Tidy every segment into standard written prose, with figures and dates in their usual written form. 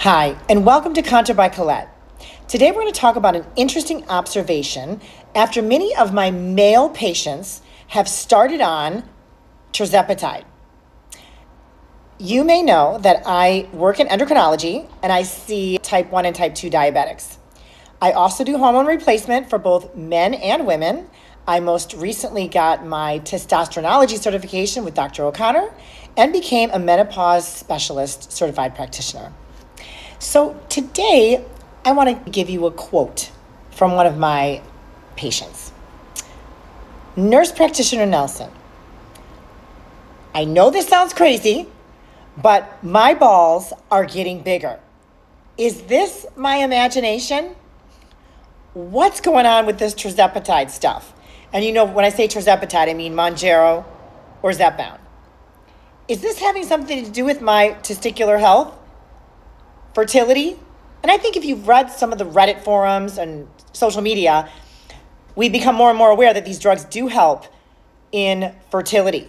Hi, and welcome to Contra by Colette. Today we're going to talk about an interesting observation after many of my male patients have started on Tirzepatide. You may know that I work in endocrinology and I see type 1 and type 2 diabetics. I also do hormone replacement for both men and women. I most recently got my testosteronology certification with Dr. O'Connor and became a menopause specialist certified practitioner. So today, I want to give you a quote from one of my patients. Nurse practitioner Nelson, I know this sounds crazy, but my balls are getting bigger. Is this my imagination? What's going on with this Tirzepatide stuff? And you know, when I say Tirzepatide, I mean Mounjaro or Zepbound. Is this having something to do with my testicular health? Fertility? And I think if you've read some of the Reddit forums and social media, we become more and more aware that these drugs do help in fertility.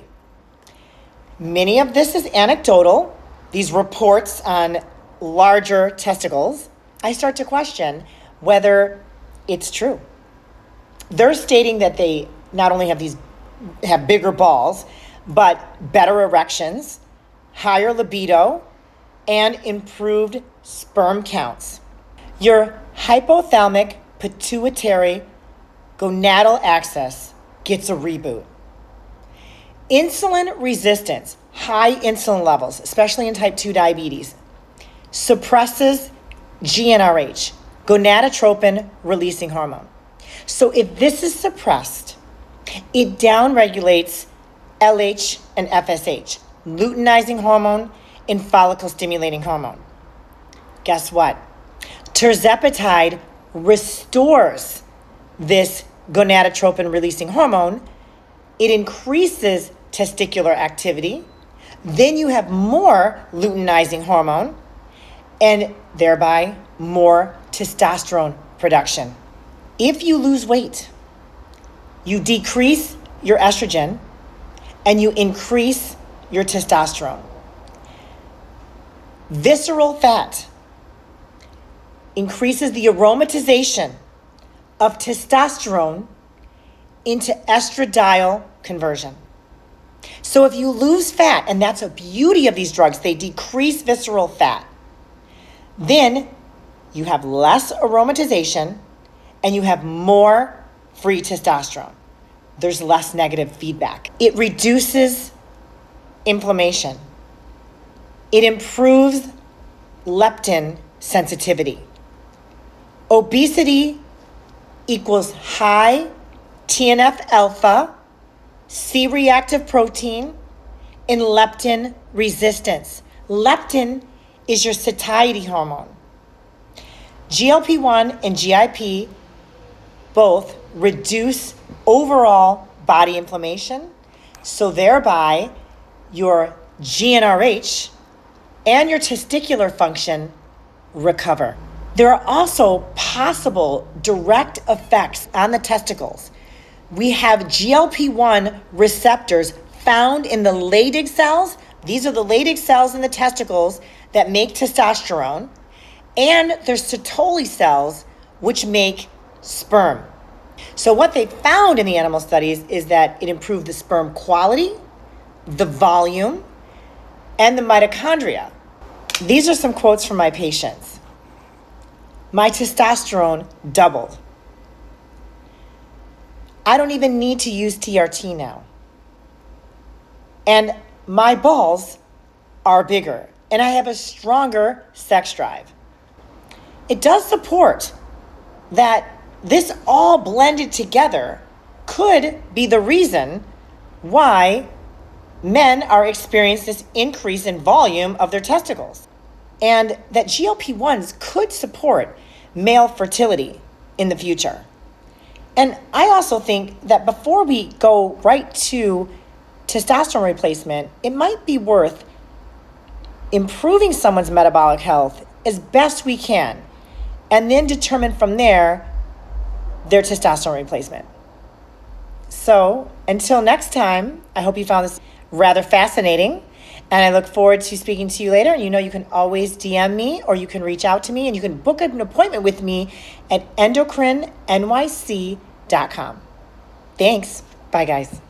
Many of this is anecdotal, these reports on larger testicles. I start to question whether it's true. They're stating that they not only have bigger balls, but better erections, higher libido, and improved sperm counts. Your hypothalamic pituitary gonadal axis gets a reboot. Insulin resistance, high insulin levels, especially in type 2 diabetes, suppresses GnRH, gonadotropin releasing hormone. So if this is suppressed, it downregulates LH and FSH, luteinizing hormone and follicle stimulating hormone. Guess what? Tirzepatide restores this gonadotropin releasing hormone. It increases testicular activity. Then you have more luteinizing hormone and thereby more testosterone production. If you lose weight, you decrease your estrogen and you increase your testosterone. Visceral fat increases the aromatization of testosterone into estradiol conversion. So if you lose fat, and that's a beauty of these drugs, they decrease visceral fat, then you have less aromatization and you have more free testosterone. There's less negative feedback. It reduces inflammation. It improves leptin sensitivity. Obesity equals high TNF alpha, C-reactive protein, and leptin resistance. Leptin is your satiety hormone. GLP-1 and GIP both reduce overall body inflammation, so thereby your GnRH and your testicular function recover. There are also possible direct effects on the testicles. We have GLP-1 receptors found in the Leydig cells. These are the Leydig cells in the testicles that make testosterone. And there's Sertoli cells, which make sperm. So what they found in the animal studies is that it improved the sperm quality, the volume, and the mitochondria. These are some quotes from my patients. My testosterone doubled. I don't even need to use TRT now. And my balls are bigger, and I have a stronger sex drive. It does support that this all blended together could be the reason why men are experiencing this increase in volume of their testicles, and that GLP-1s could support male fertility in the future. And I also think that before we go right to testosterone replacement, it might be worth improving someone's metabolic health as best we can, and then determine from there their testosterone replacement. So until next time, I hope you found this rather fascinating. And I look forward to speaking to you later. And you know you can always DM me or you can reach out to me and you can book an appointment with me at endocrinnyc.com. Thanks. Bye, guys.